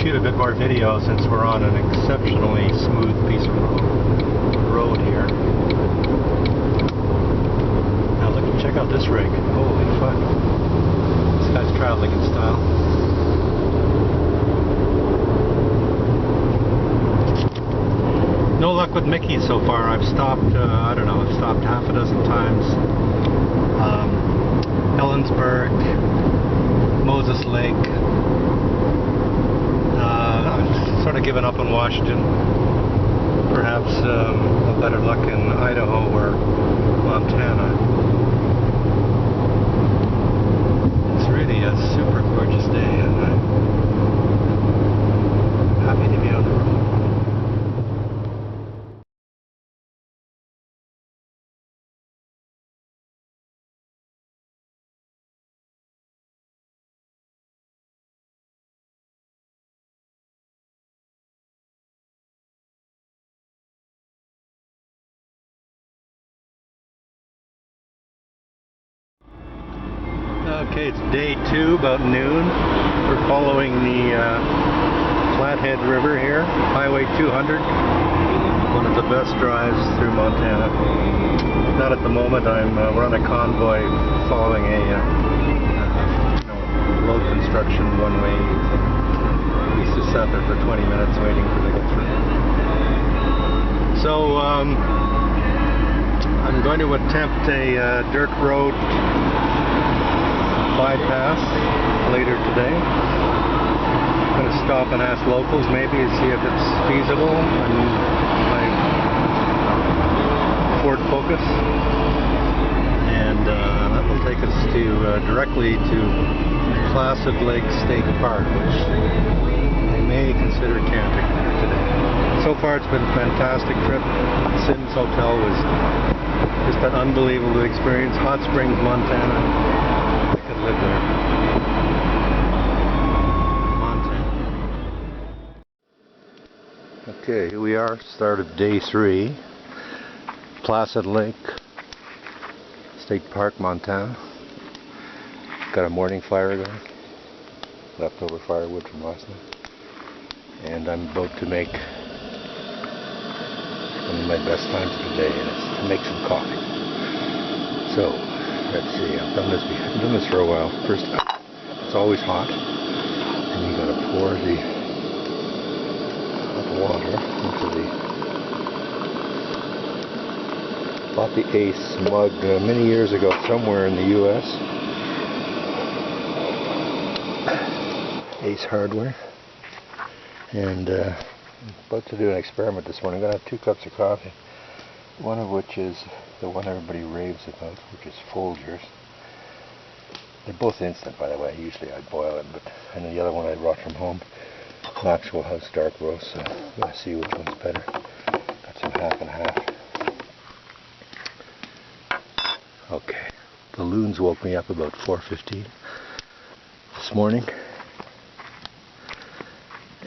shoot a bit more video since we're on an exceptionally smooth piece of road here. Now look, check out this rig. Holy fuck. This guy's traveling in style. No luck with Mickey so far. I've stopped, I don't know, I've stopped half a dozen times. Ellensburg, Moses Lake. I've sort of given up on Washington. Perhaps a better luck in Idaho or Montana. It's really a super gorgeous day, and I'm happy to be on the road. Okay, it's day 2, about noon. We're following the Flathead River here, Highway 200. One of the best drives through Montana. Not at the moment. We're on a convoy following a low construction one-way. We just sat there for 20 minutes waiting for it to go through. So I'm going to attempt a dirt road bypass later today. I'm going to stop and ask locals maybe and see if it's feasible on my Ford Focus, and that will take us to directly to Placid Lake State Park, which I may consider camping there today. So far it's been a fantastic trip. Sims Hotel was just an unbelievable experience. Hot Springs, Montana. Live there. Montana. Okay, here we are, start of day 3. Placid Lake State Park, Montana. Got a morning fire going. Leftover firewood from last night. And I'm about to make one of my best times of the day, and it's to make some coffee. So, let's see, I've done this for a while. First, it's always hot, and you gotta pour the hot water into the. Bought the Ace mug many years ago somewhere in the U.S. Ace Hardware, and I'm about to do an experiment this morning. I'm gonna have 2 cups of coffee. One of which is the one everybody raves about, which is Folgers. They're both instant, by the way. Usually I boil it, and the other one I brought from home, Maxwell House Dark Roast. So I'm going to see which one's better. Got some half and half. Okay, the loons woke me up about 4:15 this morning,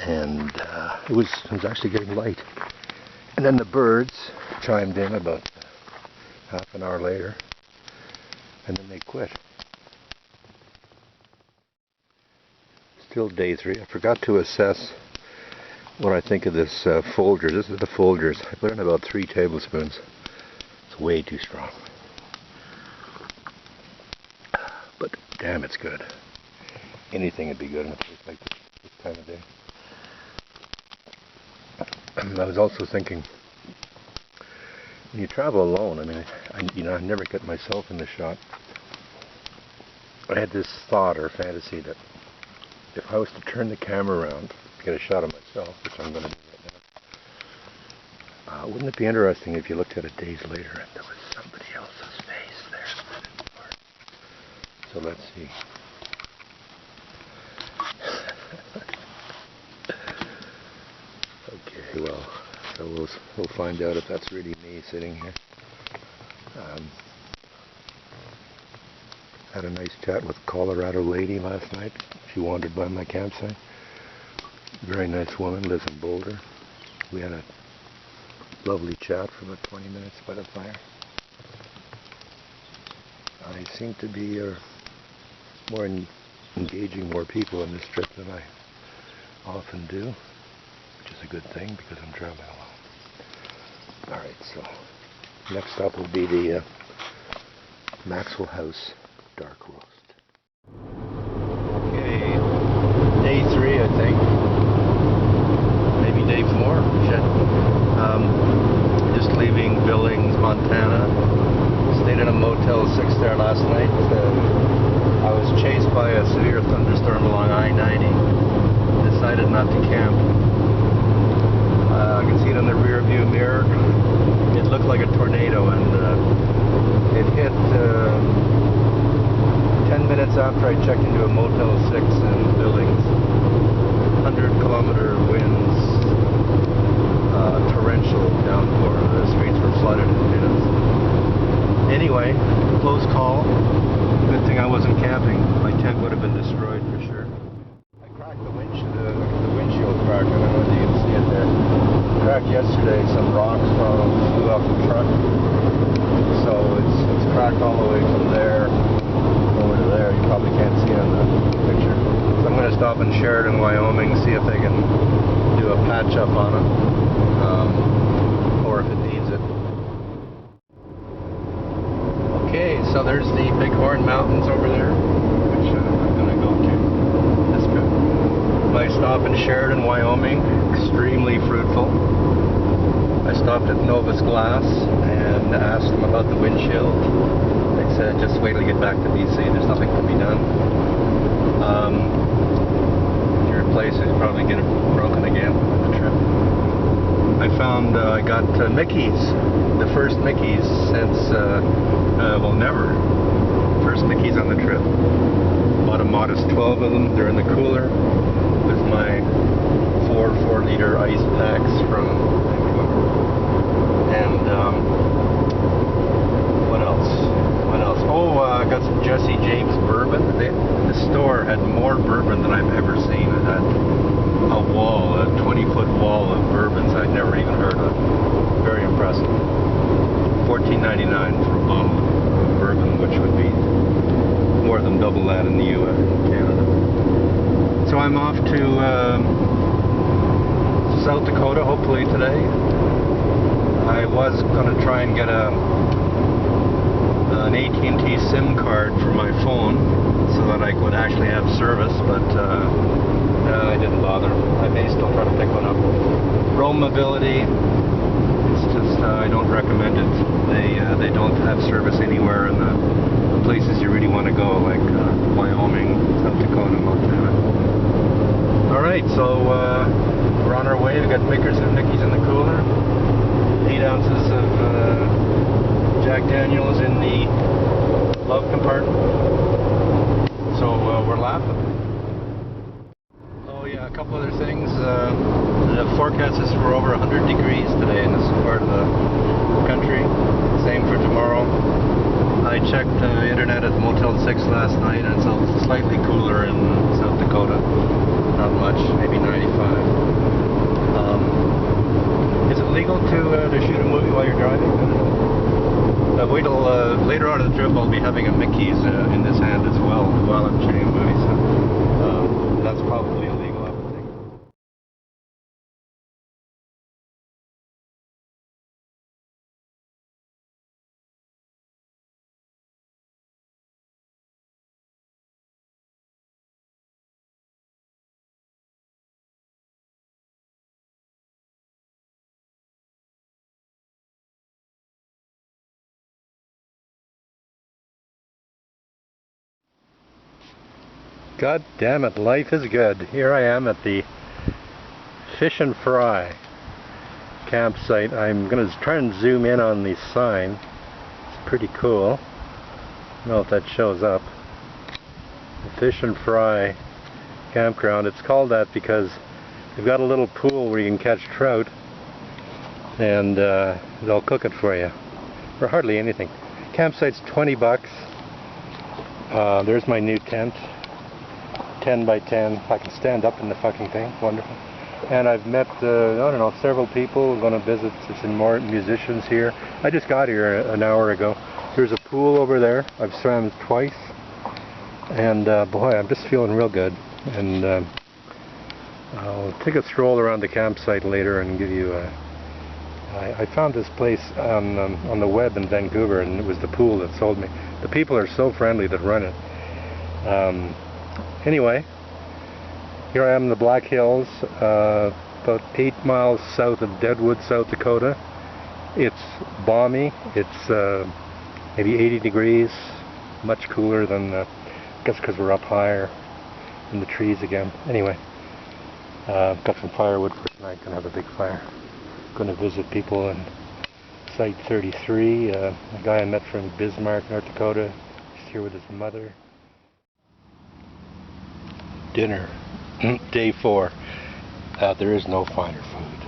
and it was actually getting light. And then the birds chimed in about half an hour later, and then they quit. Still day 3. I forgot to assess what I think of this Folgers. This is the Folgers. I put in about 3 tablespoons. It's way too strong. But damn, it's good. Anything would be good in a place like this time of day. I was also thinking, when you travel alone, I mean, I never get myself in the shot. I had this thought or fantasy that if I was to turn the camera around to get a shot of myself, which I'm going to do right now, wouldn't it be interesting if you looked at it days later and there was somebody else's face there? So let's see. Okay, well, so we'll find out if that's really me sitting here. Had a nice chat with a Colorado lady last night. She wandered by my campsite. Very nice woman, lives in Boulder. We had a lovely chat for about 20 minutes by the fire. I seem to be engaging more people on this trip than I often do, which is a good thing because I'm traveling alone. Alright, so next up will be the Maxwell House dark roast. Okay, day 3 I think. Maybe day 4. Shit. Just leaving Billings, Montana. Stayed in a Motel 6 there last night. I was chased by a severe thunderstorm along I-90. Decided not to camp. I can see it in the rear view mirror. It looked like a tornado, and it hit 10 minutes after I checked into a Motel 6 in Billings. 100-kilometer winds, torrential downpour. The streets were flooded in minutes. Anyway, close call. Good thing I wasn't camping. My tent would have been destroyed for sure. I cracked the windshield crack. I don't know if you can see it there. Cracked yesterday. Some rocks flew off the truck. So it's cracked all the way from there over to there. You probably can't see it on the picture. So I'm going to stop in Sheridan, Wyoming, see if they can do a patch up on it. Or if it needs it. Okay, so there's the Bighorn Mountains over there, which I'm going to go to. That's good. My stop in Sheridan, Wyoming, extremely fruitful. I stopped at Novus Glass and asked them about the windshield. They said, just wait till you get back to BC, there's nothing to be done. If you replace it, you'll probably get it broken again on the trip. I found I got Mickeys, the first Mickeys since, well, never. First Mickeys on the trip. Bought a modest 12 of them. They're in the cooler with my 4-liter ice packs from Vancouver. And what else? Oh, I got some Jesse James bourbon. The store had more bourbon than I've ever seen. It had a 20-foot wall of bourbons I'd never even heard of. Very impressive. $14.99 for a bottle of bourbon, which would be more than double that in the U.S. Canada. So I'm off to South Dakota, hopefully today. I was going to try and get an AT&T SIM card for my phone so that I could actually have service, but I didn't bother. I may still try to pick one up. Roam Mobility, it's just, I don't recommend it. They don't have service anywhere in the places you really want to go, like Wyoming, South Dakota, Montana. Alright, so we're on our way. We've got Vickers and Nickies in the cooler. 8 ounces of Jack Daniels in the glove compartment. So we're laughing. Oh yeah, a couple other things. The forecast is for over 100 degrees today in this part of the country. Same for tomorrow. I checked the internet at Motel 6 last night, and it's slightly cooler in South Dakota. Not much, maybe 95. Is it legal to shoot a movie while you're driving? I don't know. Wait till later on in the trip I'll be having a Mickey's in this hand as well while I'm shooting a movie, so that's probably illegal, I would think. God damn it, life is good. Here I am at the Fish and Fry campsite. I'm going to try and zoom in on the sign. It's pretty cool. I don't know if that shows up. The Fish and Fry campground. It's called that because they've got a little pool where you can catch trout, and they'll cook it for you for hardly anything. Campsite's $20. There's my new tent. 10 by 10. I can stand up in the fucking thing. Wonderful. And I've met, I don't know, several people. Going to visit some more musicians here. I just got here an hour ago. There's a pool over there. I've swam twice. And boy, I'm just feeling real good. And I'll take a stroll around the campsite later and give you a... I found this place on the web in Vancouver, and it was the pool that sold me. The people are so friendly that run it. Anyway, here I am in the Black Hills, about 8 miles south of Deadwood, South Dakota. It's balmy. It's maybe 80 degrees, much cooler than, I guess because we're up higher in the trees again. Anyway, got some firewood for tonight. Gonna have a big fire. Gonna visit people in Site 33. A guy I met from Bismarck, North Dakota. He's here with his mother. Dinner, day 4. There is no finer food.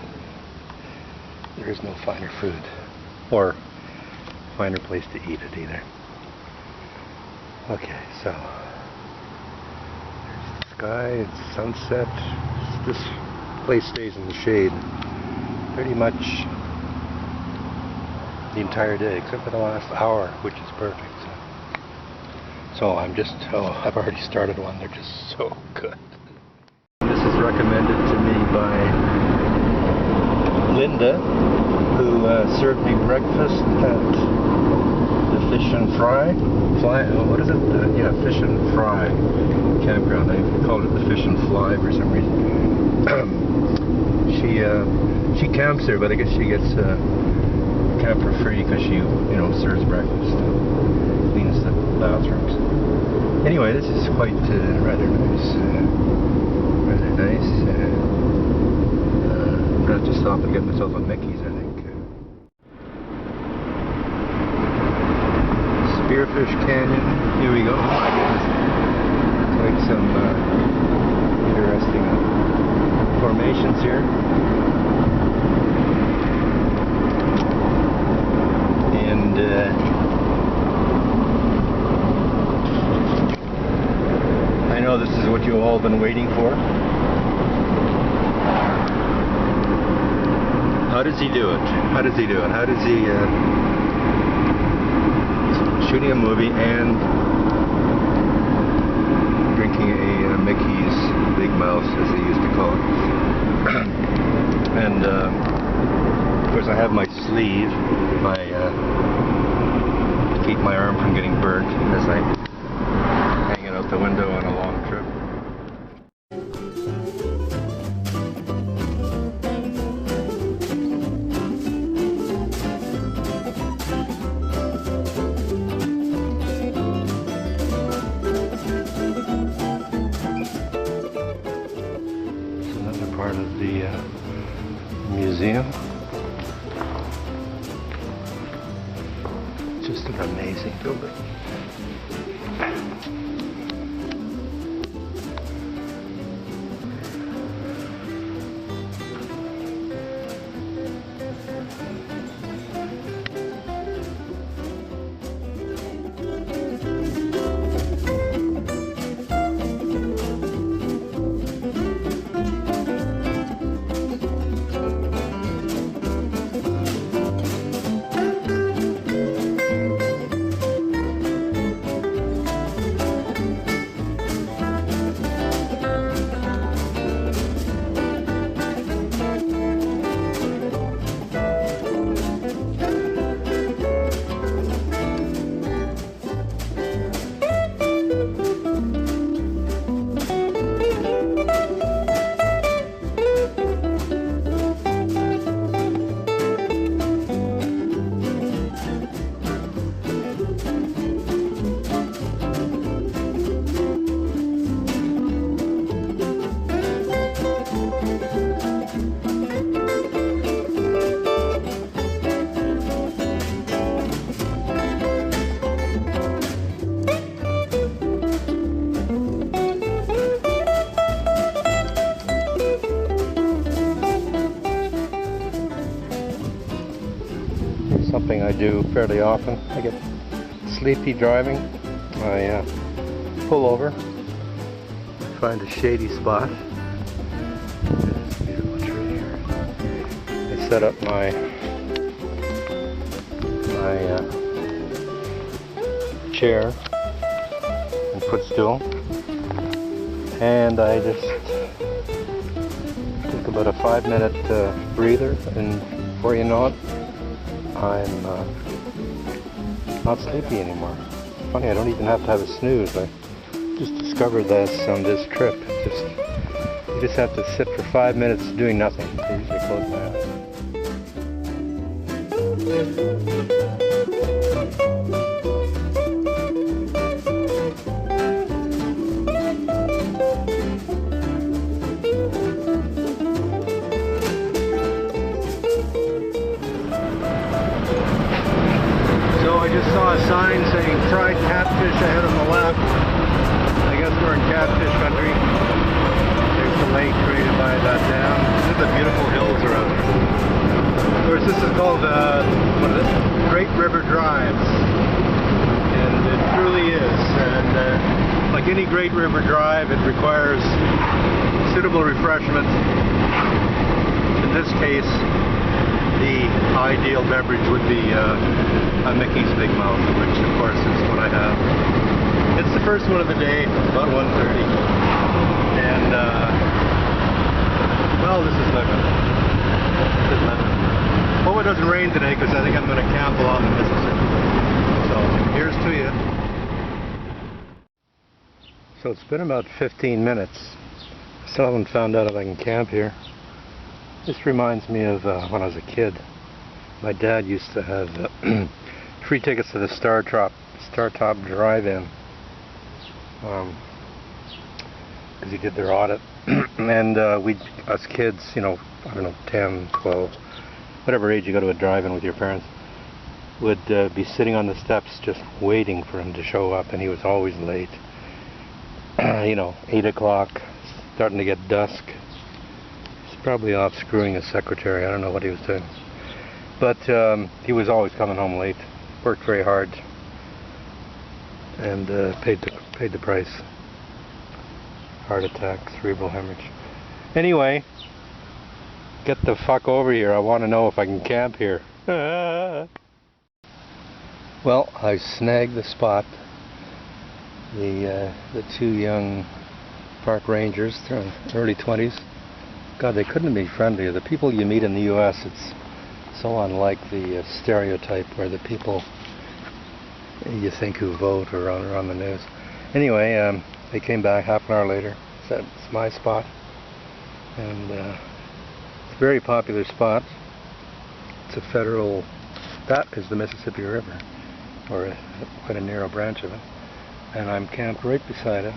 There is no finer food, or finer place to eat it either. Okay, so there's the sky, it's sunset. This place stays in the shade pretty much the entire day, except for the last hour, which is perfect. So I'm just, I've already started one. They're just so good. This is recommended to me by Linda, who served me breakfast at the Fish and what is it? Yeah, Fish and Fry campground. They called it the Fish and Fly for some reason. She camps there, but I guess she gets camp for free because she, serves breakfast, cleans the bathrooms. Anyway, this is quite rather nice. Rather nice. I'm going to have to stop and get myself a Mickey's, I think. Spearfish Canyon. Here we go. Oh my goodness. It's like some interesting formations here. And I know this is what you've all been waiting for. How does he do it? How does he do it? How does he shooting a movie and drinking a Mickey's Big Mouth, as they used to call it. And of course I have my sleeve, to keep my arm from getting burnt as I hang it out the window on a long trip. It's another part of the museum. Just an amazing building. Something I do fairly often. I get sleepy driving. I pull over, find a shady spot. There's a beautiful tree here. I set up my chair and footstool, and I just take about a 5-minute breather, and before you know it, I'm not sleepy anymore. Funny, I don't even have to have a snooze. I just discovered this on this trip. You just have to sit for 5 minutes doing nothing. I usually close my eyes. So I just saw a sign saying fried catfish ahead on the left. I guess we're in catfish country. There's the lake created by that dam. Look at the beautiful hills around it. Of course, this is called what is it? Great River Drive, and it truly is. And like any great river drive, it requires suitable refreshment. In this case, the ideal beverage would be a Mickey's Big Mouth, which of course is what I have. It's the first one of the day, about 1:30, and well, this is living. This is living. Hope it doesn't rain today, because I think I'm going to camp along the Mississippi. So here's to you. So it's been about 15 minutes. Still haven't found out if I can camp here. This reminds me of when I was a kid. My dad used to have free tickets to the Star Top Drive-In, because he did their audit. And us kids, you know, I don't know, 10, 12, whatever age you go to a drive-in with your parents, would be sitting on the steps just waiting for him to show up, and he was always late. You know, 8 o'clock, starting to get dusk. He's probably off screwing his secretary. I don't know what he was doing. But he was always coming home late. Worked very hard, and paid the price. Heart attack, cerebral hemorrhage. Anyway, get the fuck over here. I want to know if I can camp here. Well, I snagged the spot. The two young park rangers, they're in their early 20s. God, they couldn't be friendlier. The people you meet in the U.S., it's so unlike the stereotype where the people you think who vote or are on the news. Anyway, they came back half an hour later, said it's my spot, and it's a very popular spot. It's a federal, that is the Mississippi River, or quite a narrow branch of it, and I'm camped right beside it.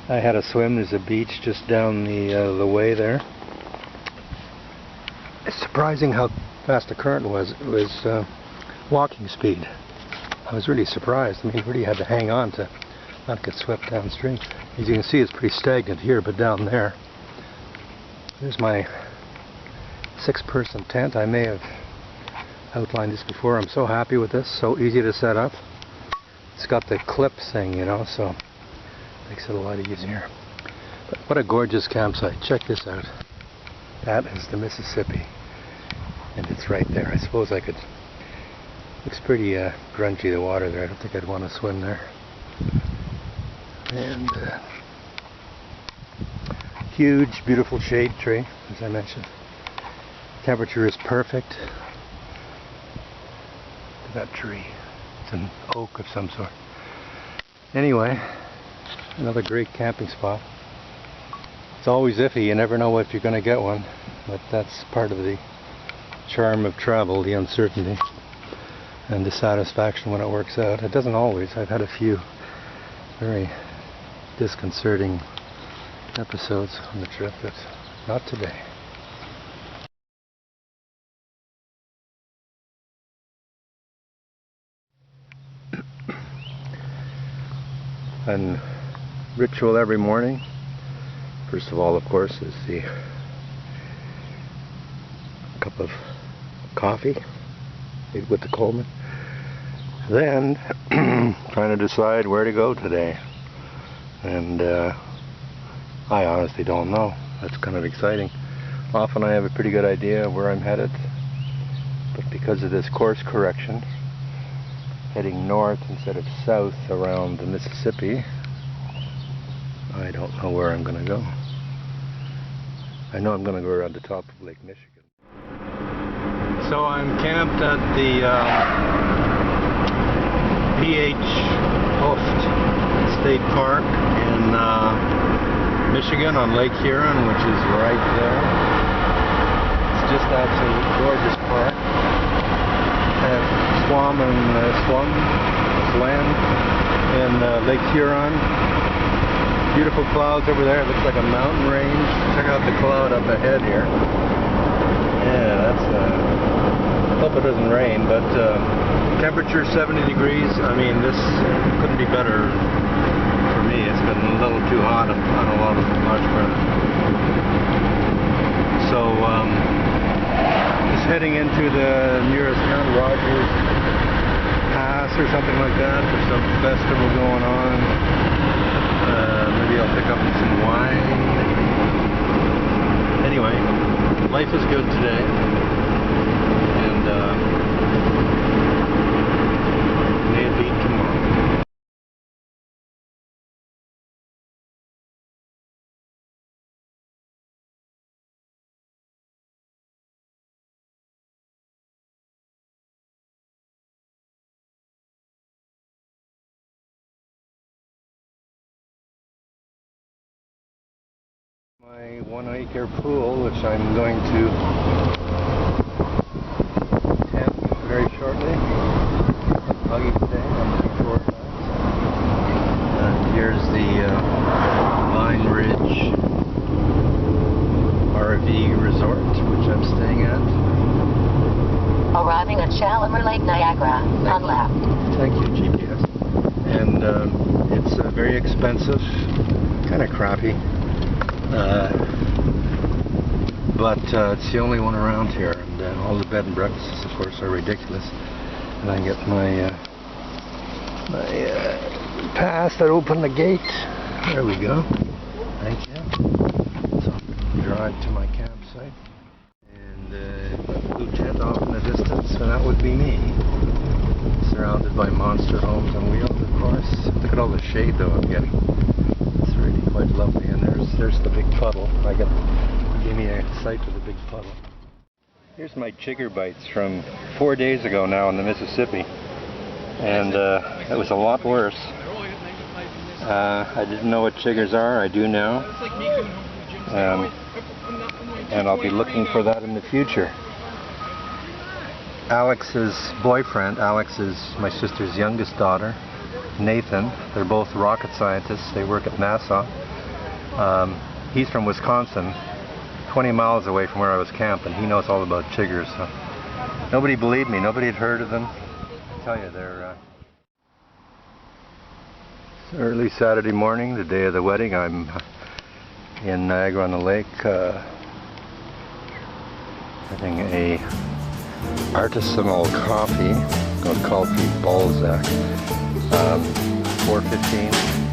I had a swim. There's a beach just down the way there. It's surprising how fast the current was. It was walking speed. I was really surprised. I mean, you really had to hang on to not get swept downstream. As you can see, it's pretty stagnant here, but down there's my 6-person tent. I may have outlined this before. I'm so happy with this. So easy to set up. It's got the clip thing, you know, so it makes it a lot easier. But what a gorgeous campsite. Check this out. That is the Mississippi, and it's right there. I suppose I could. Looks pretty grungy, the water there. I don't think I'd want to swim there. And huge, beautiful shade tree, as I mentioned. Temperature is perfect. Look at that tree. It's an oak of some sort. Anyway, another great camping spot. It's always iffy. You never know if you're going to get one, but that's part of the charm of travel, the uncertainty and the satisfaction when it works out. It doesn't always. I've had a few very disconcerting episodes on the trip, but not today. And ritual every morning. First of all, of course, is the cup of coffee made with the Coleman. Then, trying to decide where to go today. And I honestly don't know. That's kind of exciting. Often I have a pretty good idea of where I'm headed, but because of this course correction, heading north instead of south around the Mississippi, I don't know where I'm going to go. I know I'm going to go around the top of Lake Michigan. So I'm camped at the P.H. Hoft State Park in Michigan on Lake Huron, which is right there. It's just absolutely gorgeous park. Swam in Lake Huron. Beautiful clouds over there. It looks like a mountain range. Check out the cloud up ahead here. Yeah, that's hope it doesn't rain, but temperature 70 degrees. I mean, this couldn't be better for me. It's been a little too hot on a lot of large parts. So just heading into the nearest Mount Rogers Pass or something like that. There's some festival going on. Maybe I'll pick up some wine. Anyway, life is good today, and may it be tomorrow. My 1 acre pool, which I'm going to tent very shortly. Buggy today on the short nights. And here's the Vine Ridge RV Resort, which I'm staying at. Arriving at Shallower Lake, Niagara, on left. Thank you, GPS. And it's very expensive, kind of crappy. But it's the only one around here, and all the bed and breakfasts, of course, are ridiculous. And I get my pass that opened the gate. There we go. Thank you. So drive to my campsite, and blue tent off in the distance, and that would be me, surrounded by monster homes on wheels, of course. Look at all the shade, though, I'm getting. It's really quite lovely. And there's the big puddle. Give me a sight of the big puddle. Here's my chigger bites from 4 days ago now in the Mississippi, and it was a lot worse. I didn't know what chiggers are. I do now, and I'll be looking for that in the future. Alex's boyfriend, Alex is my sister's youngest daughter, Nathan. They're both rocket scientists. They work at NASA. He's from Wisconsin, 20 miles away from where I was camping. He knows all about chiggers. So nobody believed me. Nobody had heard of them. I tell you, they're it's early Saturday morning, the day of the wedding. I'm in Niagara-on-the-Lake having a artisanal coffee called Coffee Balzac. 4:15.